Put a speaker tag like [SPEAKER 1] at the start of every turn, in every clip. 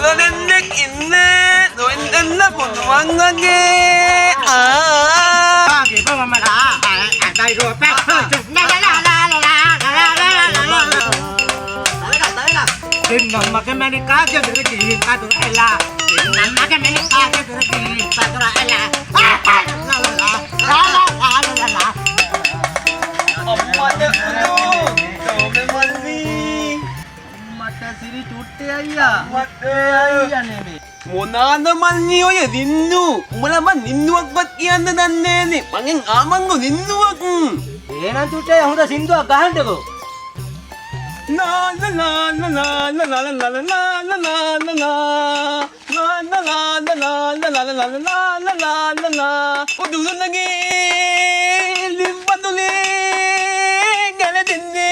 [SPEAKER 1] Nenek ini doain enak bunuang lagi.
[SPEAKER 2] Pagi mama lah, ada dua pek. La la la la la la la la la la. Tim nama kemana kaje berarti kado ella. Tim nama kemana kaje berarti kado ella. La la la la la la.
[SPEAKER 1] Amma deh dulu, kau memang ni.
[SPEAKER 2] Mata siri cuti ayah.
[SPEAKER 1] Mata
[SPEAKER 2] ayah ni.
[SPEAKER 1] Mona naman niyo ya ninnu. Mula man ninnu agbat iyan na nene. Panging amang no ninnu ag.
[SPEAKER 2] Enan cuti yang sudah sindu agahan deh ko.
[SPEAKER 1] La la la la la la la la la la la la la la. La la la la la la la la la la la la la. Udulo lagi. Limbaduli. Galadinne.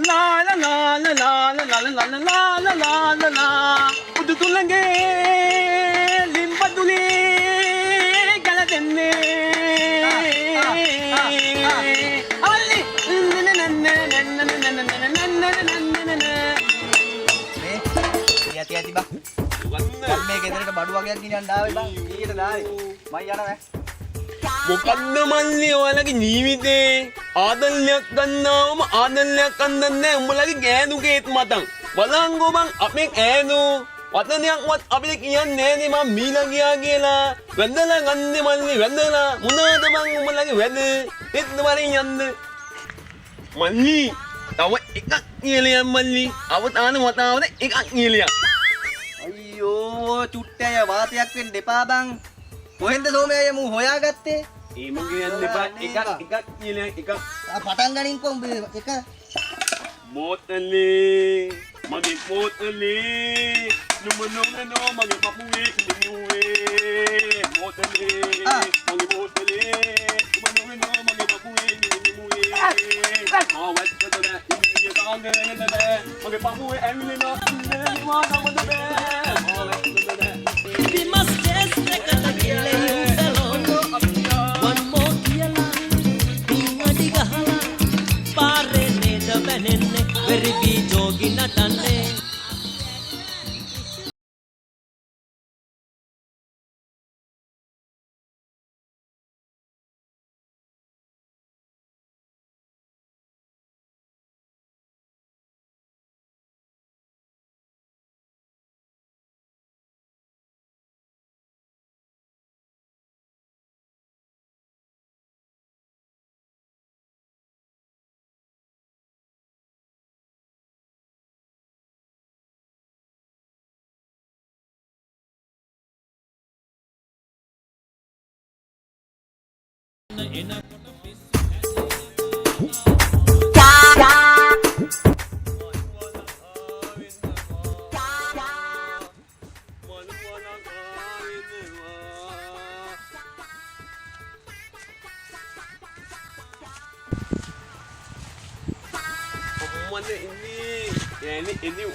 [SPEAKER 1] La la la la la la la la la la la la la la. Udulo lagi. Limbaduli. Galadinne.
[SPEAKER 2] hati-hati bang. Kalau kita ada badu lagi gini anda bang. Iya dah. Mai jana bang.
[SPEAKER 1] Bukan naman niyo lagi nimite. Adalyak ganna ma adalyak kandanne mulagi genu get matang. Walang go bang apik enu. Watan yang wat apik iyan ne ni ma milagi agela. Wendala ganne malli wendala. Munada bang mulagi wende. It mari yande. Malli. Tawa ikak ngilian malli. Awat anu wat awat ikak ngilian.
[SPEAKER 2] අයියෝ චුට්ටය වාතයක් වෙන්න එපා බං. කොහෙන්ද සෝමයා මූ හොයාගත්තේ?
[SPEAKER 1] ඒ මගේ යන්න එපා. එකක් කියලා එකක්.
[SPEAKER 2] පටන් ගනින්කෝ උඹ එක.
[SPEAKER 1] මොතලේ මගේ මොතලේ නුඹ මගේ පපුවේ නිමුවේ මොතලේ මගේ මොතලේ නුඹ මගේ පපුවේ නිමුවේ ආවච්චතද ඉන්නේ කාංගරේනද මගේ පපුවේ ඇවිලෙනවා ඉන්නේ මා නමද
[SPEAKER 3] We must just make a leave alone. One more kiyala, ingadi gahala, pare neda banenne, very be jogi natanne.
[SPEAKER 1] Mana ini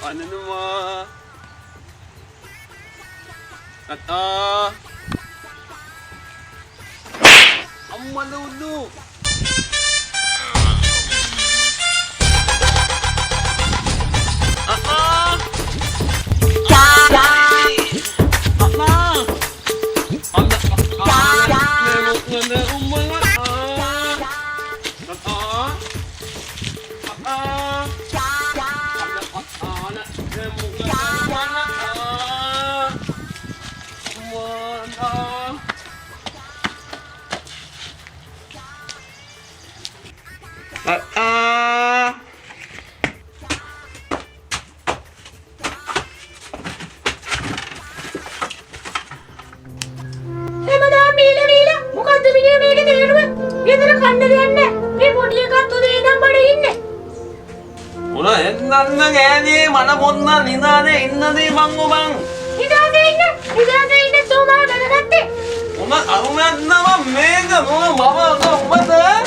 [SPEAKER 1] ano naman kata aman dulu Enaknya kayaknya mana ponna nidane innade mango bang.
[SPEAKER 4] Nidane inna soma dadagatte.
[SPEAKER 1] Una arunna ma mega no mama no umbata.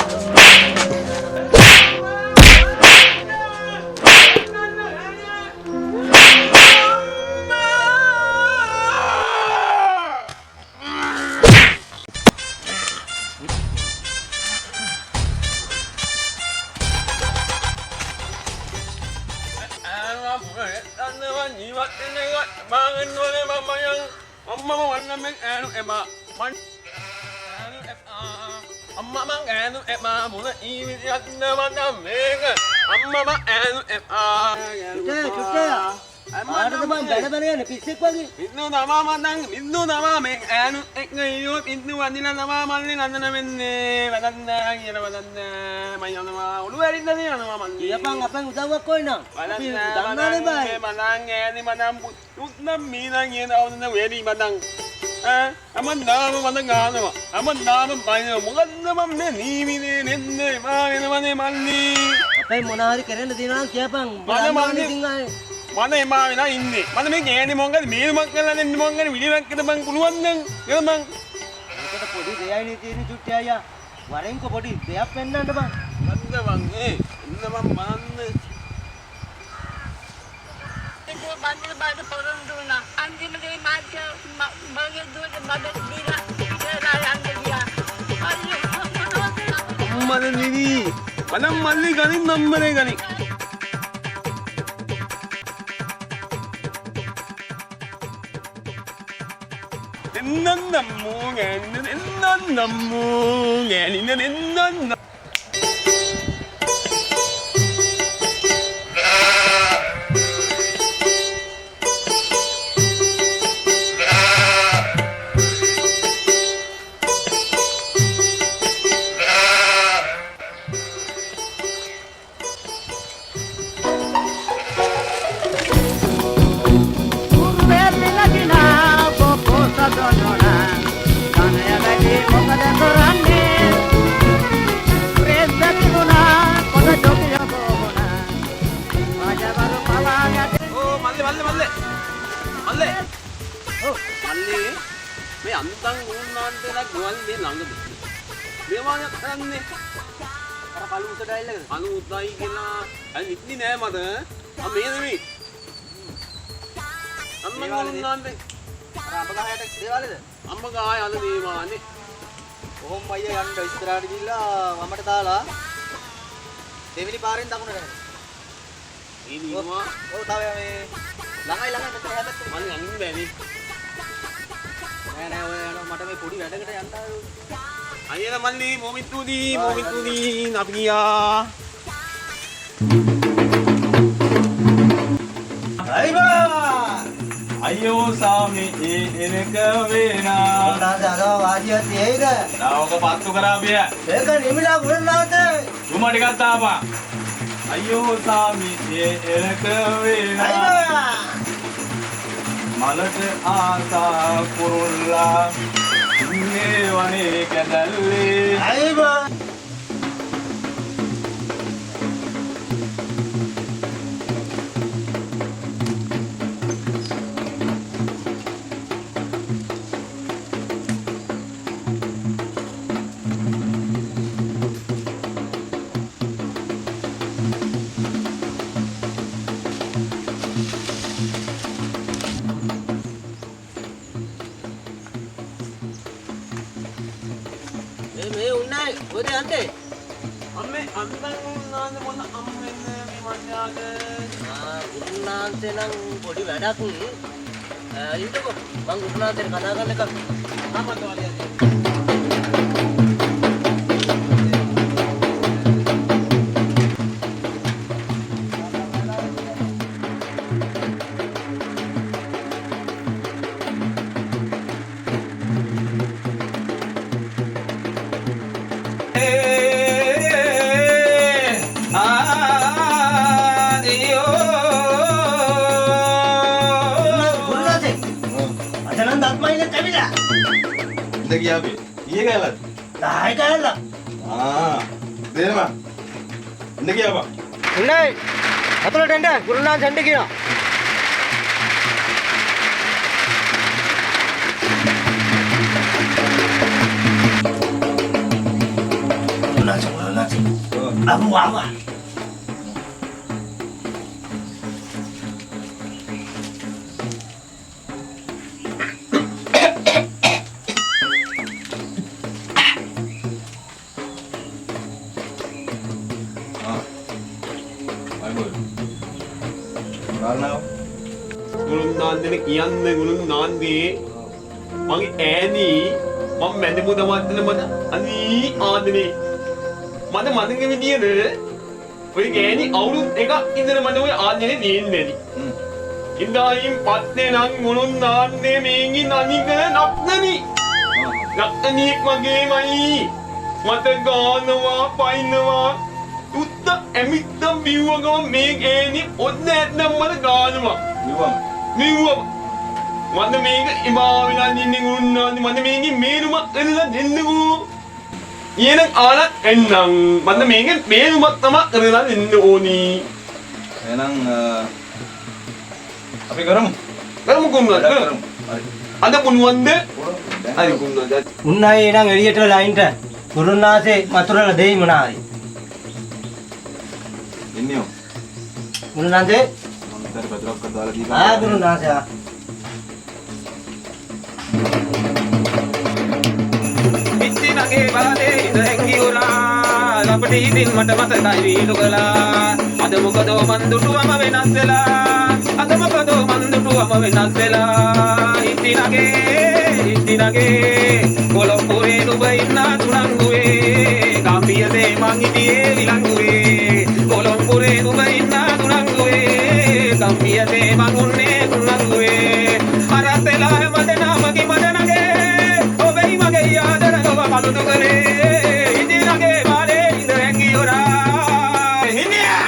[SPEAKER 1] අන්නවන් ජීවත් වෙන එක බාගෙන ඕනේ මම යන් අම්මම වන්න මේ ඈනු එපා මන් අම්මා මං ඈනු එපා මොන ජීවිතයක් නවන්න මේක අම්මම ඈනු එපා
[SPEAKER 2] චුට්ටේ ආරද මම බැල යන්නේ පිස්සෙක් වගේ
[SPEAKER 1] ඉන්නු තමා මන්දන් ඉන්නු තමා මේ ඈනු එක්ක ඉන්නු ඉන්නු වදිනා තමා මල්ලි නන්දන වෙන්නේ වදන්න කියන වදන්න මම යනවා ඔළුව ඇරින්න යනවා මල්ලි
[SPEAKER 2] කියපන් අපෙන් උදව්වක් කොයිනම් අපි දන්නානේ බයි
[SPEAKER 1] මනං ඈනි මනම් උත්නම් මීනන් කියන අවුන වෙරි මනං අමන් නාම මන්ද ගානවා අමන් නාම බයින මොකද්ද මම මේ නීවිනේ නෙන්නේ මා වෙනවනේ මල්ලි
[SPEAKER 2] අපේ මොන හරි කරන්න දිනවා කියපන්
[SPEAKER 1] මල්ලි
[SPEAKER 2] ඉතින් ආයේ
[SPEAKER 1] මම එමා වෙනා ඉන්නේ මම මේ ගෑණි මොංගද මේලමක් කරලා දෙන්න මොංගද විඩියක් එකට මං පුළුවන් නම් ඒක මං
[SPEAKER 2] ඒකට පොඩි දෙයයිනේ තියෙන චුට්ටේ අයියා වරෙන්ක පොඩි දෙයක් පෙන්නන්න බං
[SPEAKER 1] ගන්න මං ඉන්න මම බලන්න
[SPEAKER 4] ඒක බන්දර බාද පොරොන් දුනා අන්තිමට මේ මාත්‍ය මගේ දුවට බඩ දීලා ඉතලා යන්න ගියා
[SPEAKER 1] අම්මද නිවි මනම් මල්ලි ගනින් නම්බරේ ගනි එන්නන්නම්මෝ ගෑනින එන්නන්නම්මෝ ගෑනින එන්නන්න මේ අන්තං උන්නාන්තලා ගවල් මේ ළඟද මේවාන කරන්නේ
[SPEAKER 2] අර කළු උසට ඇල්ලකද
[SPEAKER 1] අනු උද්දයි කියලා අය ඉන්නේ නෑ මට මේ නෙමෙයි අම්මන් උන්නාන්තේ
[SPEAKER 2] අර අඹ ගහයට දේවාලේද
[SPEAKER 1] අම්ම ගාය අද මේවානේ
[SPEAKER 2] කොහොම අයියා යන්න ඉස්සරහට ගිහිල්ලා වමට දාලා දෙවෙනි පාරෙන් දකුණට යන්න
[SPEAKER 1] ඉනිවා
[SPEAKER 2] ඔව් තව මේ ළඟයි මෙතන හැබැයි
[SPEAKER 1] මම යන්නේ බෑනේ
[SPEAKER 2] නෑ ඔය යනවා මට මේ පොඩි වැඩකට යන්න
[SPEAKER 1] අයියලා මල්ලි මොමිතුදී අපි ගියා
[SPEAKER 5] අයියෝ සාමි එනක වේනා
[SPEAKER 2] දාදා වාදියා තේයිද
[SPEAKER 5] නාවක පත්තු කරා බිය
[SPEAKER 2] ඒක නිමිලා ගුණනාත
[SPEAKER 5] තුම ටිකක් තාපා අයියෝ සාමි එනක වේනා මලට ආසා කුරුල්ලා මේ වනේ කැදල්ලේ
[SPEAKER 2] අයිබා මේ උන්නේ ඔතේ යන්නේ
[SPEAKER 1] අම්මේ අන්තං උන්නාන්ත මොන අම්මෙන් මේ මන්යාද
[SPEAKER 2] උන්නාන්තේ නම් පොඩි වැඩක් ඉන්නකො මං උන්නාන්තේ කතා කරන්න එකක්
[SPEAKER 1] අම්මට වලියද
[SPEAKER 5] ඉඳ ගියා අපි ඊයේ ගෑලත්
[SPEAKER 2] තායි කෑල්ලා
[SPEAKER 5] දෙනවා ඉඳ ගියා බා
[SPEAKER 2] උන්නේ අතලට එන්න ගුරුනාන් සෙන්ඩ කියනවා අබු ආවා
[SPEAKER 5] කාරණාව.
[SPEAKER 1] ගුරුන් නාන්දේ කියන්නේ ගුරුන් නාන්දේ මගේ ඈනි මම මැදමු දවස්වල මට අනී ආදනේ මට මතක විදියට ඔය ගෑණි අවුරුදු එකක් ඉඳලා මට ඔය ආදනේ දෙන්නේ නැති. ඉඳායින් පස්සේ නම් ගුරුන් නාන්දේ මේගි නනික නක්නනි. නක්නනික් මගේමයි. මට ගානවා පයින්නවා උත්ත ඇමිත්ත බිව්වගම මේ ගෑණි ඔන්න ඇත්නම් මට ගානවා. බිව්වම මට මේක ඉබා වෙලා ඉන්නේ ගුරුන් නාන්දේ මට මේකේ මේරුමක් කරලා දෙන්නකෝ. ඊන ආලත් එන්නම් මට මේකේ මේරුමක් තමයි කරලා දෙන්න ඕනි.
[SPEAKER 5] එහෙනම් අපි කරමු.
[SPEAKER 1] කරමු කොහොමද?
[SPEAKER 5] කරමු. හරි.
[SPEAKER 1] අද පුණුවන්ද? හරි කොහොමද?
[SPEAKER 2] උන්නයි එනං එළියට ලයින්ට ගුරුනාසේ මතුරලා දෙයි මොනාරි.
[SPEAKER 5] ඉන්නෝ.
[SPEAKER 2] ගුරුනාසේ
[SPEAKER 5] මම ඉතින් පතරක් දාලා දීපන්.
[SPEAKER 2] ගුරුනාසේ
[SPEAKER 6] ඉතිනගේ බලේ ඉඳන් ගියුලා ලපටි ඉතින් මට මතකයි වීඩු කළා අද මොකද මන් දුටුවම වෙනස් වෙලා අද මොකද මන් දුටුවම වෙනස් වෙලා ඉතිනගේ කොළඹුවේ නුඹ ඉන්න තුනංගුවේ ගම්බියසේ මං ඉතියේ විලංගුවේ කොළඹුවේ නුඹ ඉන්න තුනංගුවේ ගම්බියසේ මං උන්නේ තුනංගුවේ අරතලා මට නාමකි මට නගේ ඔබයි මගේ ආදරව කලුතු කරේ ඉතිනගේ බලේ ඉඳන් ගියුලා හිමියා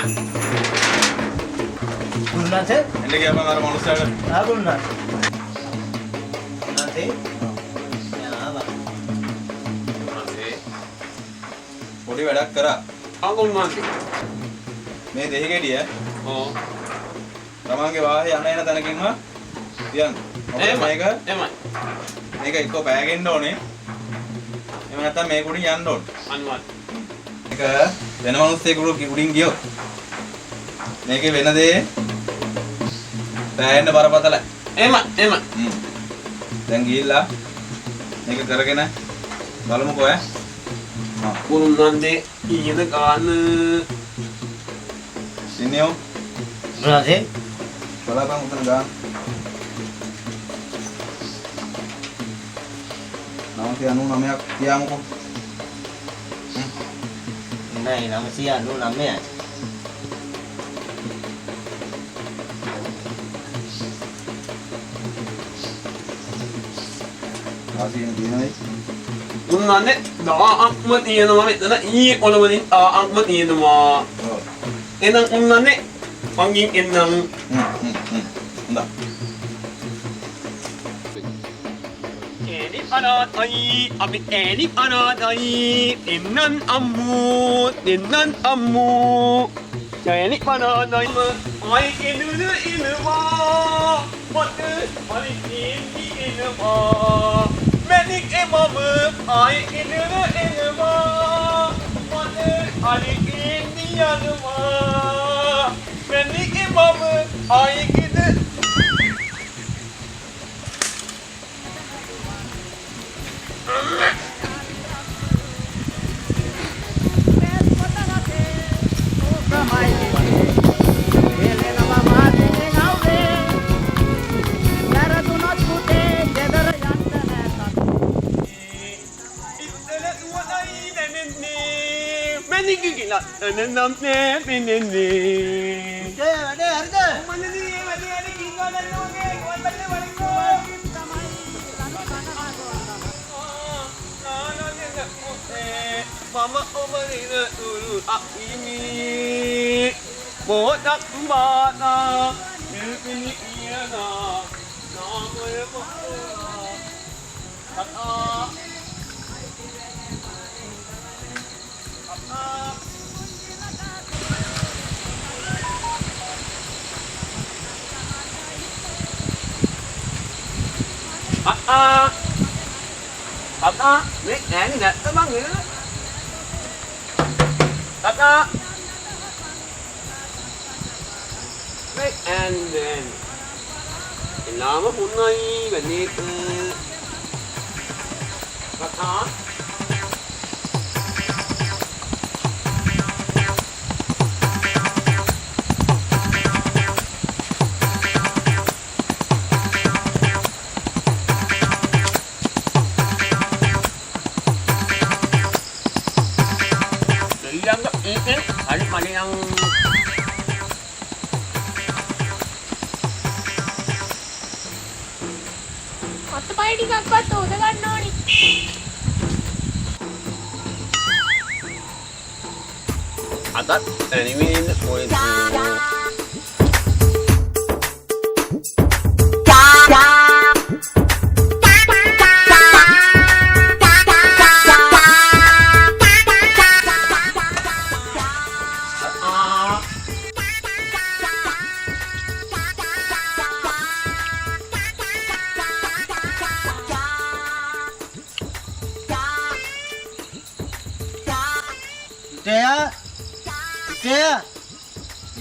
[SPEAKER 2] ගුරුනාසේ
[SPEAKER 5] එන්න ගියාම අර මනුස්සයාට
[SPEAKER 2] ගුරුනාසේ
[SPEAKER 5] පොඩි වැඩක් කරා.
[SPEAKER 1] අඟුල් මාන්ති.
[SPEAKER 5] මේ දෙහි ගෙඩිය
[SPEAKER 1] ඔව්.
[SPEAKER 5] තමන්ගේ වාහේ යන එන තැනකින්ම තියන්න. මේක
[SPEAKER 1] එමය.
[SPEAKER 5] මේක එක්ක පෑගෙන්න ඕනේ. එහෙම නැත්නම් මේක උඩින් යන්න ඕනේ.
[SPEAKER 1] අනිවාර්ය.
[SPEAKER 5] මේක වෙන මිනිස්සෙකුට උඩින් ගියොත් මේකේ වෙන දේ පෑයෙන්න බරපතලයි.
[SPEAKER 1] එමය.
[SPEAKER 5] දැන් ගිහිල්ලා මේක කරගෙන බලමුකෝ ඈ.
[SPEAKER 1] ගුරුන් නාන්දේ ඊයද ගාන
[SPEAKER 5] සිනියෝ
[SPEAKER 2] ගුරුනාසේ
[SPEAKER 5] බලපන් උතන ගාන. 999ක් තියාමුකෝ.
[SPEAKER 2] නෑ 999යි.
[SPEAKER 5] ආසියෙන් දිනයි.
[SPEAKER 1] ගුරුන් නාන්දේ දාක්ම තියෙනවා මෙතන ඊයේ කොළවලින් දාක්ම තියෙනවා.
[SPEAKER 5] ඔව්.
[SPEAKER 1] එහෙනම් ගුරුන් නාන්දේ මංගින් එන්නම්.
[SPEAKER 5] හොඳයි.
[SPEAKER 1] Eni anatay, abi eni anatay, ennan ammu, eni anatay, ay enunu inwa, mate ay eni inwa, menik emam, ay enunu inwa, mate ay eni yanwa, menik emam, ay eni Mama omarina ulu ini bodak bana ini iyana namanya kata Kata, ini nak terbang ni. Kata, baik and then, nama punai benda tu. Kata,
[SPEAKER 4] අතපය ටිකක්වත් හොද ගන්න ඕනි.
[SPEAKER 1] අතත් ඇනිමේන්න කොහෙද?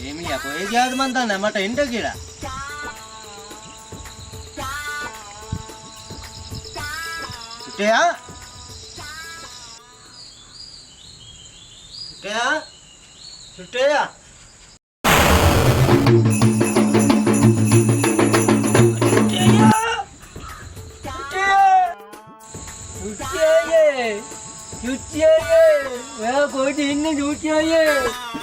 [SPEAKER 2] මේමියා කොහෙ ගියාද මන් දන්නේ මට එන්න කියලා. සුටයා ඔයා කොහෙද ඉන්නේ සුටයා?